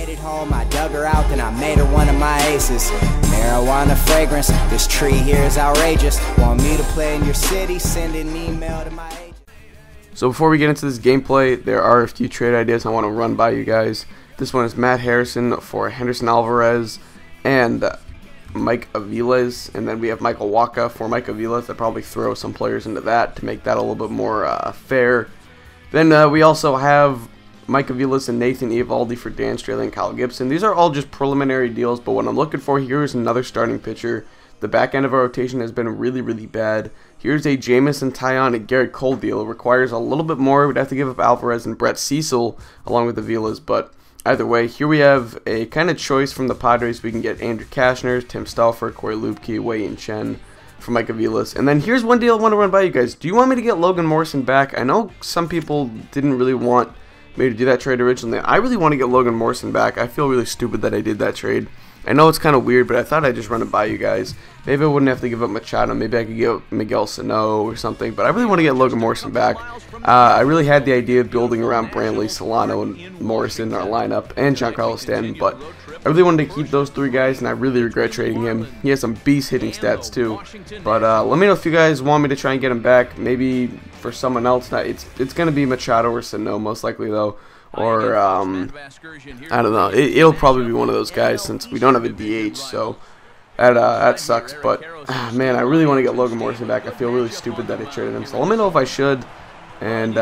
made it home, I dug her out, then I made her one of my aces. Marijuana fragrance, this tree here is outrageous. Want me to play in your city? Send an email to my agent. So before we get into this gameplay, there are a few trade ideas I want to run by you guys. This one is Matt Harrison for Henderson Alvarez and Mike Aviles, and then we have Michael Wacha for Mike Aviles. I'd probably throw some players into that to make that a little bit more fair. Then we also have Mike Aviles and Nathan Eovaldi for Dan Straley and Kyle Gibson. These are all just preliminary deals, but what I'm looking for here is another starting pitcher. The back end of our rotation has been really, really bad. Here's a Jamison Taillon and Garrett Cole deal. It requires a little bit more. We'd have to give up Alvarez and Brett Cecil along with Aviles, but either way, here we have a kind of choice from the Padres. We can get Andrew Cashner, Tim Stauffer, Corey Lupke, Wei-Yin Chen for Mike Aviles. And then here's one deal I want to run by you guys. Do you want me to get Logan Morrison back? I know some people didn't really want me to do that trade originally. I really want to get Logan Morrison back. I feel really stupid that I did that trade. I know it's kind of weird, but I thought I'd just run it by you guys. Maybe I wouldn't have to give up Machado. Maybe I could give Miguel Sano or something. But I really want to get Logan Morrison back. I really had the idea of building around Brantley, Solano, and Morrison in our lineup, and Giancarlo Stanton. But I really wanted to keep those three guys, and I really regret trading him. He has some beast hitting stats too. But let me know if you guys want me to try and get him back. Maybe for someone else. It's going to be Machado or Sano, most likely though. Or, I don't know. It'll probably be one of those guys since we don't have a DH, so that sucks. But, man, I really want to get Logan Morrison back. I feel really stupid that I traded him. So let me know if I should. And,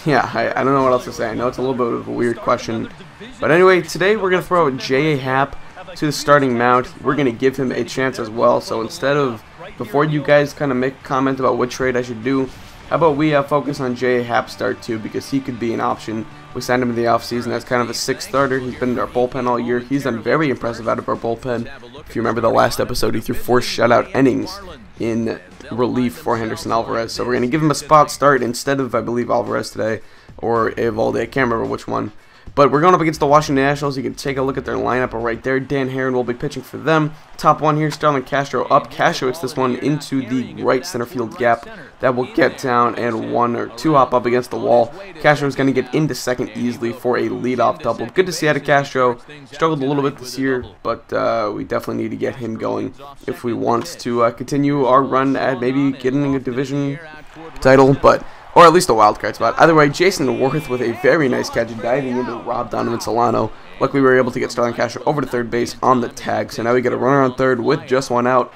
yeah, I don't know what else to say. I know it's a little bit of a weird question. But anyway, today we're going to throw J.A. Happ to the starting mount. We're going to give him a chance as well. So instead of, before you guys kind of make a comment about what trade I should do, how about we focus on J.A. Happ start too, because he could be an option. We signed him in the offseason as kind of a sixth starter. He's been in our bullpen all year. He's done very impressive out of our bullpen. If you remember the last episode, he threw 4 shutout innings in relief for Henderson Alvarez. So we're going to give him a spot start instead of, I believe, Alvarez today, or Eovaldi. I can't remember which one. But we're going up against the Washington Nationals. You can take a look at their lineup right there. Dan Herron will be pitching for them. Top one here, Starlin Castro up. Castro hits this one into the right center field gap. That will get down and 1 or 2 hop up against the wall. Castro is going to get into second easily for a leadoff double. Good to see out of Castro. Struggled a little bit this year, but we definitely need to get him going if we want to continue our run at maybe getting a division title, or at least a wild card spot. Either way, Jason Worth with a very nice catch diving into Rob Donovan Solano. Luckily, we were able to get Starlin Castro over to third base on the tag. So now we get a runner on third with just one out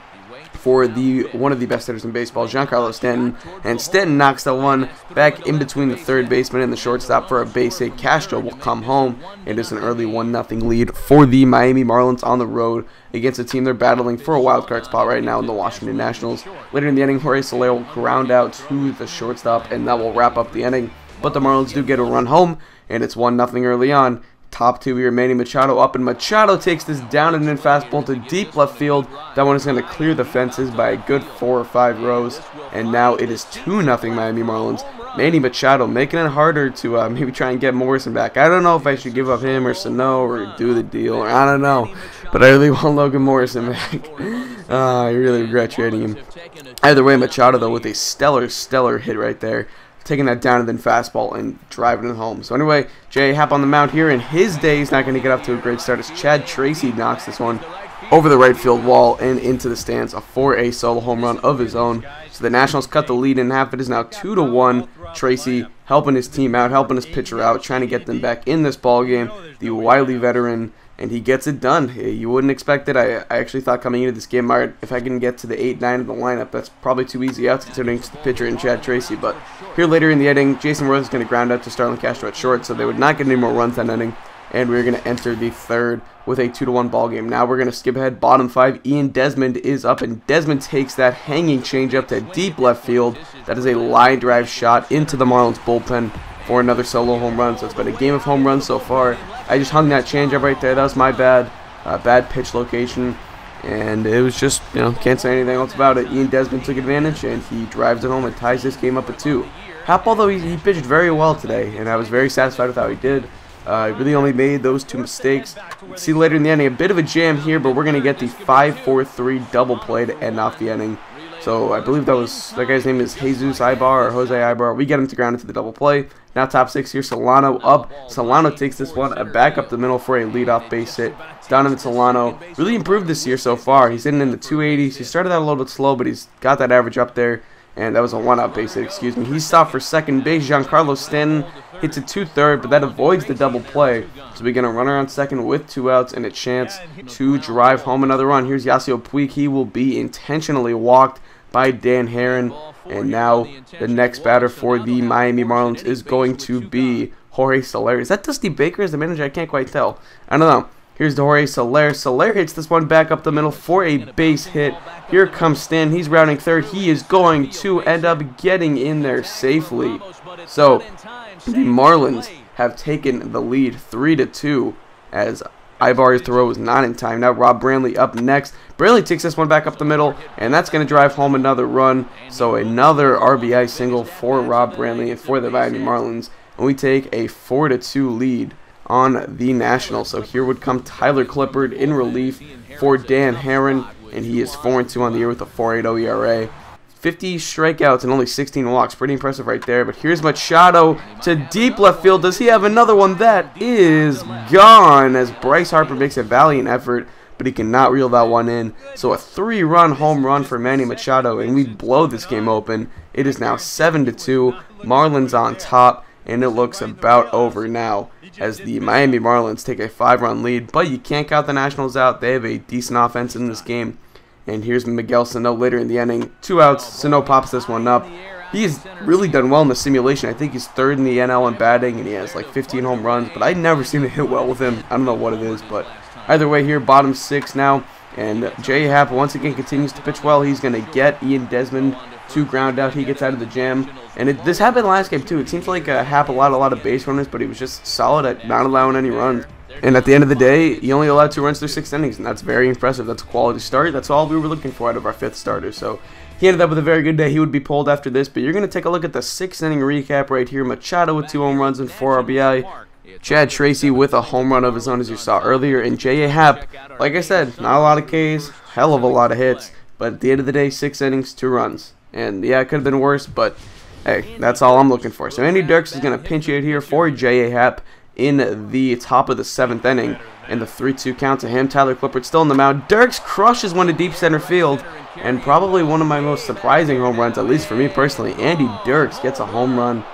for one of the best hitters in baseball, Giancarlo Stanton. And Stanton knocks that one back in between the third baseman and the shortstop for a base hit. Castro will come home. It is an early 1-0 lead for the Miami Marlins on the road against a team they're battling for a wild card spot right now in the Washington Nationals. Later in the inning, Jorge Soler will ground out to the shortstop, and that will wrap up the inning. But the Marlins do get a run home, and it's 1-0 early on. Top two here, Manny Machado up, and Machado takes this down and in fastball to deep left field. That one is going to clear the fences by a good 4 or 5 rows, and now it is 2-0 Miami Marlins. Manny Machado making it harder to maybe try and get Morrison back. I don't know if I should give up him or Sano or do the deal, or I don't know, but I really want Logan Morrison back. I really regret trading him. Either way, Machado though with a stellar hit right there, taking that down and then fastball and driving it home. So anyway, J.A. Happ on the mound here, and his day is not going to get off to a great start as Chad Tracy knocks this one over the right field wall and into the stands for a solo home run of his own. So the Nationals cut the lead in half. It is now 2-1. Tracy helping his team out, helping his pitcher out, trying to get them back in this ball game. The wily veteran, and he gets it done. You wouldn't expect it. I actually thought coming into this game, if I can get to the 8-9 of the lineup, that's probably too easy out considering it's the pitcher and Chad Tracy. But here later in the inning, Jason Worth is going to ground out to Starlin Castro at short, so they would not get any more runs that inning. And we're going to enter the third with a 2-1 ball game. Now we're going to skip ahead. Bottom 5, Ian Desmond is up, and Desmond takes that hanging changeup to deep left field. That is a line drive shot into the Marlins bullpen for another solo home run. So it's been a game of home runs so far. I just hung that changeup right there. That was my bad pitch location, and it was just, can't say anything else about it. Ian Desmond took advantage, and he drives it home and ties this game up at 2. Happ, although he pitched very well today, and I was very satisfied with how he did. Really only made those 2 mistakes. See later in the inning, a bit of a jam here, but we're going to get the 5-4-3 double play to end off the inning. So I believe that guy's name is Jesus Ibar or Jose Ibar. We get him to ground into the double play. Now top 6 here, Solano up. Solano takes this one back up the middle for a leadoff base hit. Donovan Solano really improved this year so far. He's hitting in the 280s. He started out a little bit slow, but he's got that average up there. And that was a one-out base hit, excuse me. He's stopped for second base. Giancarlo Stanton hits it to third, but that avoids the double play. So we get a runner on second with 2 outs and a chance to drive home another run. Here's Yasiel Puig. He will be intentionally walked by Dan Herron. And now the next batter for the Miami Marlins is going to be Jorge Soler. Is that Dusty Baker as the manager? I can't quite tell. I don't know. Here's Jorge Soler. Soler hits this one back up the middle for a base hit. Here comes Stan. He's rounding third. He is going to end up getting in there safely. So the Marlins have taken the lead 3-2 as Ibar's throw was not in time. Now Rob Brantley up next. Brantley takes this one back up the middle, and that's going to drive home another run. So another RBI single for Rob Brantley and for the Miami Marlins. And we take a 4-2 lead on the Nationals. So here would come Tyler Clippard in relief for Dan Herron, and he is 4-2 on the year with a 4.80 ERA. 50 strikeouts and only 16 walks. Pretty impressive right there. But here's Machado to deep left field. Does he have another one? That is gone as Bryce Harper makes a valiant effort, but he cannot reel that one in. So a 3-run home run for Manny Machado, and we blow this game open. It is now 7-2. Marlins on top, and it looks about over now as the Miami Marlins take a 5-run lead. But you can't count the Nationals out. They have a decent offense in this game. And here's Miguel Sano later in the inning. 2 outs. Sano pops this one up. He's really done well in the simulation. I think he's 3rd in the NL in batting, and he has like 15 home runs. But I never seem to hit well with him. I don't know what it is, but either way here, bottom 6 now. And J. Happ once again continues to pitch well. He's going to get Ian Desmond to ground out. He gets out of the jam. And this happened last game too. It seems like Happ allowed a lot of base runners, but he was just solid at not allowing any runs. And at the end of the day, he only allowed 2 runs through 6 innings, and that's very impressive. That's a quality start. That's all we were looking for out of our 5th starter. So he ended up with a very good day. He would be pulled after this, but you're going to take a look at the 6th inning recap right here. Machado with 2 home runs and 4 RBI. Chad Tracy with a home run of his own, as you saw earlier. And J.A. Happ, like I said, not a lot of Ks, hell of a lot of hits. But at the end of the day, 6 innings, 2 runs. And yeah, it could have been worse, but hey, that's all I'm looking for. So Andy Dirks is going to pinch hit here for J.A. Happ in the top of the 7th inning. And the 3-2 count to him. Tyler Clippard still in the mound. Dirks crushes one to deep center field. And probably one of my most surprising home runs, at least for me personally. Andy Dirks gets a home run.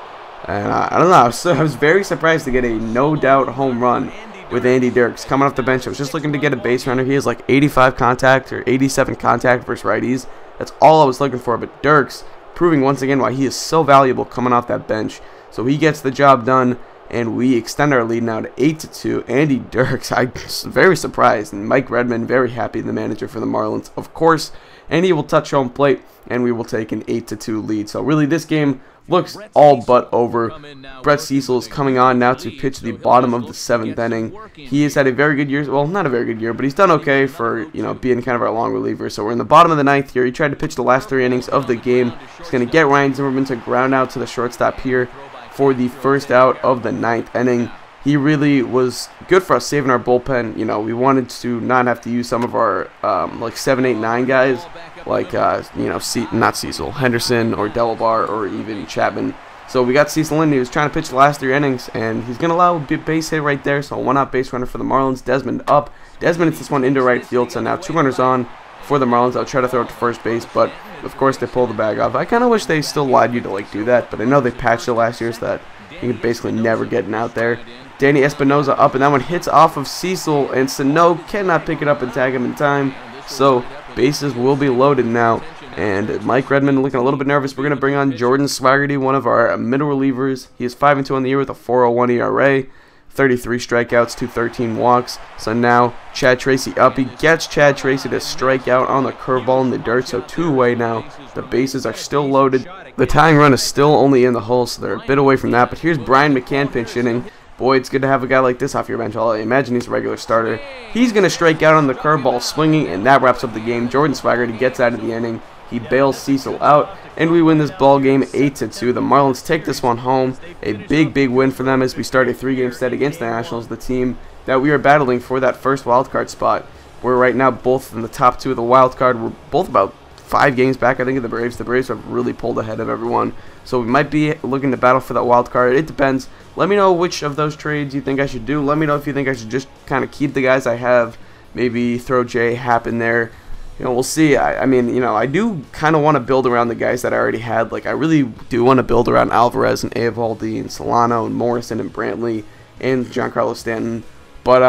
And I don't know, I was very surprised to get a no-doubt home run with Andy Dirks coming off the bench. I was just looking to get a base runner. He has like 85 contact or 87 contact versus righties. That's all I was looking for. But Dirks proving once again why he is so valuable coming off that bench. So he gets the job done, and we extend our lead now to 8-2. Andy Dirks, I'm very surprised. And Mike Redmond, very happy, the manager for the Marlins, of course. And he will touch home plate, and we will take an 8-2 lead. So really, this game looks all but over. Brett Cecil is coming on now to pitch the bottom of the 7th inning. He has had a very good year. Well, not a very good year, but he's done okay for, being kind of our long reliever. So we're in the bottom of the 9th here. He tried to pitch the last 3 innings of the game. He's going to get Ryan Zimmerman to ground out to the shortstop here for the first out of the 9th inning. He really was good for us saving our bullpen. We wanted to not have to use some of our like 7, 8, 9 guys, like not Cecil, Henderson or Delabar or even Chapman. So we got Cecil in. He was trying to pitch the last 3 innings, and he's gonna allow a base hit right there. So a 1-out base runner for the Marlins. Desmond up. Desmond hits this one into right field. So now 2 runners on for the Marlins. I'll try to throw it to first base, but of course they pull the bag off. I kind of wish they still allowed you to do that, but I know they patched it last year so that you could basically never get out there. Danny Espinoza up, and that one hits off of Cecil, and Sano cannot pick it up and tag him in time. So bases will be loaded now, and Mike Redmond looking a little bit nervous. We're going to bring on Jordan Swaggerty, one of our middle relievers. He is 5-2 on the year with a 4.01 ERA, 33 strikeouts, 213 walks. So now Chad Tracy up. He gets Chad Tracy to strike out on the curveball in the dirt, so 2 away now. The bases are still loaded. The tying run is still only in the hole, so they're a bit away from that. But here's Brian McCann pinch hitting. Boy, it's good to have a guy like this off your bench. I imagine he's a regular starter. He's going to strike out on the curveball swinging, and that wraps up the game. Jordan Swaggerty gets out of the inning. He bails Cecil out, and we win this ball game 8-2. The Marlins take this one home. A big, big win for them as we start a 3-game set against the Nationals, the team that we are battling for that first wildcard spot. We're right now both in the top 2 of the wildcard. We're both about 5 games back, I think, of the Braves. The Braves have really pulled ahead of everyone, so we might be looking to battle for that wild card. It depends. Let me know which of those trades you think I should do. Let me know if you think I should just kind of keep the guys I have, maybe throw J Happ in there. You know, we'll see. I mean, you know, I do kind of want to build around the guys that I already had. Like, I really do want to build around Alvarez and Eovaldi and Solano and Morrison and Brantley and Giancarlo Stanton. But,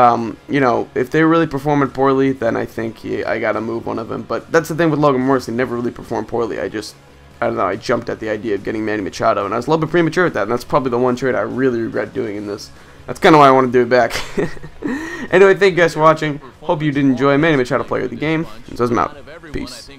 you know, if they're really performing poorly, then I think I got to move one of them. But that's the thing with Logan Morrison. He never really performed poorly. I don't know, I jumped at the idea of getting Manny Machado, and I was a little bit premature with that, and that's probably the one trade I really regret doing in this. That's kind of why I want to do it back. Anyway, thank you guys for watching. Hope you did enjoy. Manny Machado, player of the game. And so I'm out. Peace.